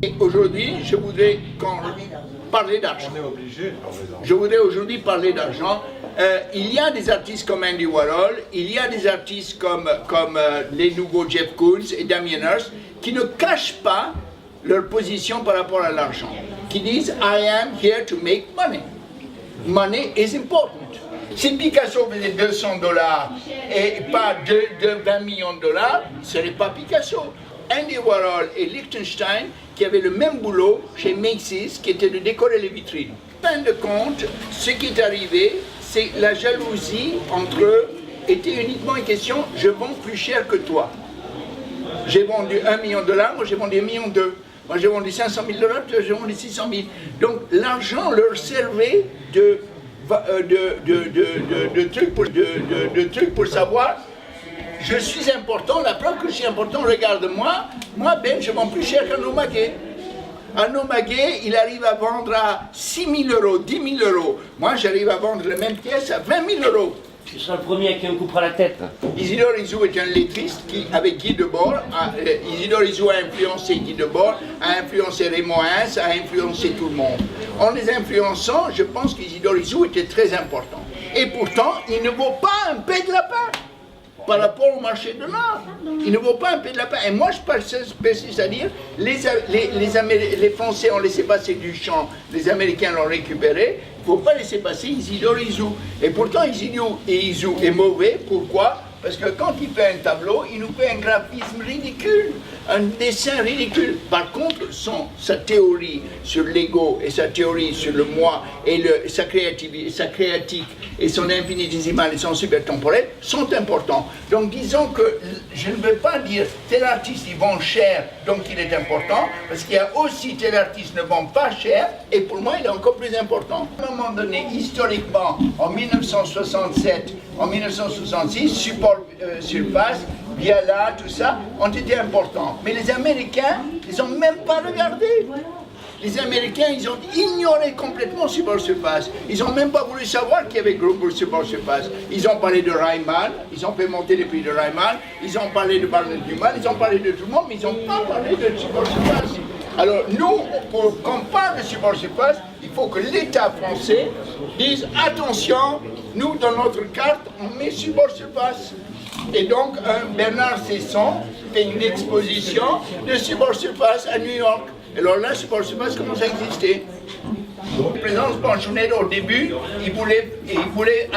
Et aujourd'hui, je voudrais parler d'argent. On est obligé de parler d'argent. Je voudrais aujourd'hui parler d'argent. Il y a des artistes comme Andy Warhol, il y a des artistes comme les nouveaux Jeff Koons et Damien Hirst qui ne cachent pas leur position par rapport à l'argent, qui disent « I am here to make money. Money is important ». Si Picasso faisait 200 $ et pas 20 millions de dollars, ce n'est pas Picasso. Andy Warhol et Liechtenstein qui avaient le même boulot chez Macy's, qui était de décorer les vitrines. En fin de compte, ce qui est arrivé, c'est la jalousie entre eux était uniquement une question « je vends plus cher que toi ». J'ai vendu 1 million de dollars, moi j'ai vendu 1,2 million. Moi j'ai vendu 500 000 $, toi j'ai vendu 600 000. Donc l'argent leur servait de trucs pour savoir je suis important, la preuve que je suis important, regarde-moi, moi Ben je vends plus cher qu'Arnaud Maguet. Arnaud Maguet, il arrive à vendre à 6 000 €, 10 000 €. Moi j'arrive à vendre la même pièce à 20 000 €. Tu seras le premier à qui on coupera la tête. Isidore Isou est un lettriste qui, avec Guy Debord, Isidore Isou a influencé Guy Debord, a influencé Raymond Hens, a influencé tout le monde. En les influençant, je pense qu'Isidore Isou était très important. Et pourtant, il ne vaut pas un paix de lapin par rapport au marché de l'art. Il ne vaut pas un paix de lapin. Et moi, je persiste à dire, les Français ont laissé passer Duchamp, les Américains l'ont récupéré. Il ne faut pas laisser passer Isidore Isou. Et pourtant, Isidore Isou est mauvais. Pourquoi? Parce que quand il fait un tableau, il nous fait un graphisme ridicule, un dessin ridicule. Par contre, sa théorie sur l'ego et sa théorie sur le moi et sa créativité, sa créatique et son infinitésimal et son supertemporel sont importants. Donc disons que je ne veux pas dire tel artiste il vend cher donc il est important, parce qu'il y a aussi tel artiste ne vend pas cher et pour moi il est encore plus important. À un moment donné, historiquement, en 1967, en 1966, Surface, Viala, tout ça, ont été importants. Mais les Américains, ils n'ont même pas regardé. Les Américains, ils ont ignoré complètement Support Surface. Ils n'ont même pas voulu savoir qu'il y avait groupe pour Support Surface. Ils ont parlé de Reimann, ils ont fait monter les prix de Reimann, ils ont parlé de Barnett Newman, ils ont parlé de tout le monde, mais ils n'ont pas parlé de Support Surface. Alors nous, pour qu'on parle de Support Surface, il faut que l'État français dise attention, nous dans notre carte, on met Support Surface. Et donc Bernard Cesson fait une exposition de Support Surface à New York. Et alors là, Support Surface commence à exister. Le président Panchonnet, au début, il voulait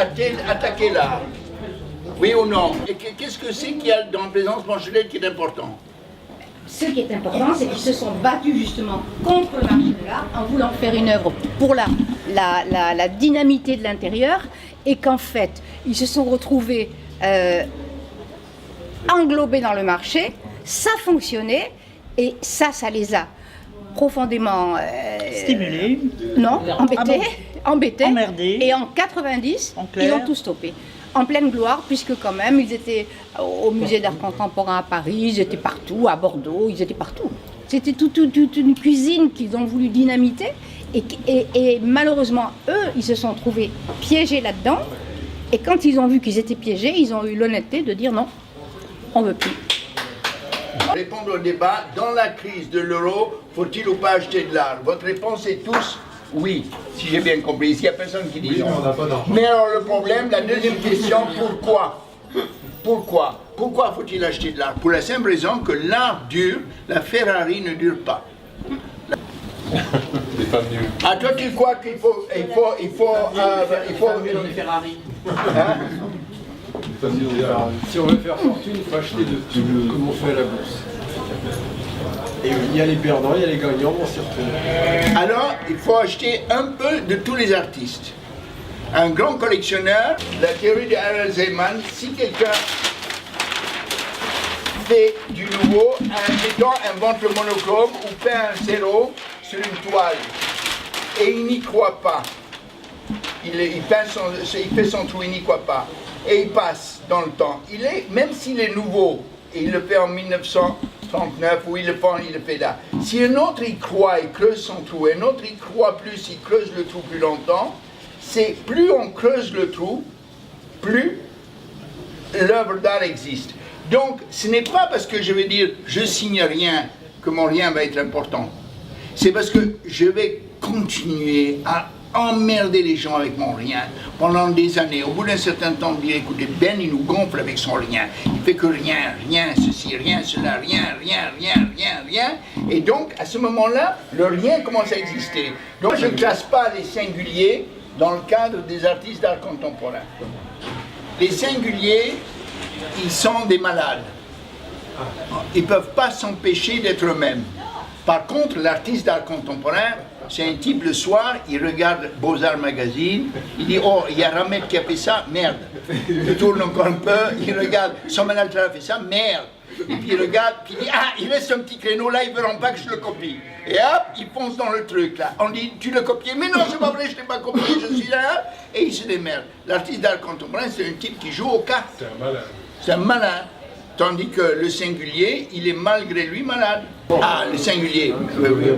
attaquer l'art. Oui ou non? Et qu'est-ce que c'est qu'il y a dans la présidence Panchonnet qui est important? Ce qui est important, c'est qu'ils se sont battus justement contre le marché de l'art en voulant faire une œuvre pour la dynamité de l'intérieur et qu'en fait, ils se sont retrouvés englobés dans le marché, ça fonctionnait et ça les a profondément stimulés, non, embêtés, emmerdés. Et en 90, ils ont tout stoppé. En pleine gloire, puisque quand même, ils étaient au musée d'art contemporain à Paris, ils étaient partout, à Bordeaux, ils étaient partout. C'était toute une cuisine qu'ils ont voulu dynamiter, et malheureusement, eux, ils se sont trouvés piégés là-dedans, et quand ils ont vu qu'ils étaient piégés, ils ont eu l'honnêteté de dire non, on ne veut plus. Répondre au débat, dans la crise de l'euro, faut-il ou pas acheter de l'art? Votre réponse est tous oui, si j'ai bien compris. Ici, il n'y a personne qui dit Oui, non. mais on n'a pas d'argent. Mais alors le problème, la deuxième question, pourquoi? Pourquoi faut-il acheter de l'art? Pour la simple raison que l'art dure, la Ferrari ne dure pas. C'est pas mieux. Ah, toi tu crois qu'il faut des Ferrari. Hein? Si on veut faire fortune, il faut acheter de tout, comme on fait à la bourse. Et il y a les perdants, il y a les gagnants, on s'y retrouve. Alors, il faut acheter un peu de tous les artistes. Un grand collectionneur, la théorie de Harald Zeman, si quelqu'un fait du nouveau, mettons, invente le monochrome ou fait un zéro sur une toile, et il n'y croit pas, il fait son trou, il n'y croit pas, et il passe dans le temps. Même s'il est nouveau, et il le fait en 1939, ou il le fait là. Si un autre y croit, il creuse son trou, et un autre y croit plus, il creuse le trou plus longtemps, c'est plus on creuse le trou, plus l'œuvre d'art existe. Donc, ce n'est pas parce que je vais dire je signe rien que mon rien va être important. C'est parce que je vais continuer à emmerder les gens avec mon rien pendant des années. Au bout d'un certain temps, on dit, écoutez, Ben, il nous gonfle avec son rien. Il fait que rien, rien, ceci, rien, cela, rien, rien, rien, rien, rien. Et donc, à ce moment-là, le rien commence à exister. Donc, je ne classe pas les singuliers dans le cadre des artistes d'art contemporain. Les singuliers, ils sont des malades. Ils ne peuvent pas s'empêcher d'être eux-mêmes. Par contre, l'artiste d'art contemporain, c'est un type le soir, il regarde Beaux-Arts Magazine, il dit, oh, il y a Ramet qui a fait ça, merde. Il tourne encore un peu, il regarde, Sommel Altra a fait ça, merde. Et puis il regarde, puis il dit, ah, il reste un petit créneau là, ils ne verront pas que je le copie. Et hop, il fonce dans le truc là. On dit, tu l'as copié, mais non, c'est pas vrai, je ne l'ai pas copié, je suis là. Et il se démerde. L'artiste d'art contemporain, c'est un type qui joue aux cartes. C'est un malin. C'est un malin. Tandis que le singulier, il est malgré lui malade. Ah, le singulier.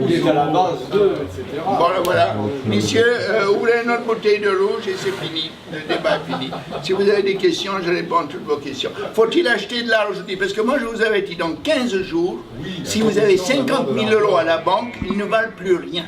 Il est à la base de, etc. Voilà, voilà. Messieurs, ouvrez notre bouteille de rouge et c'est fini. Le débat est fini. Si vous avez des questions, je réponds à toutes vos questions. Faut-il acheter de l'art aujourd'hui? Parce que moi, je vous avais dit, dans 15 jours, si vous avez 50 000 € à la banque, ils ne valent plus rien.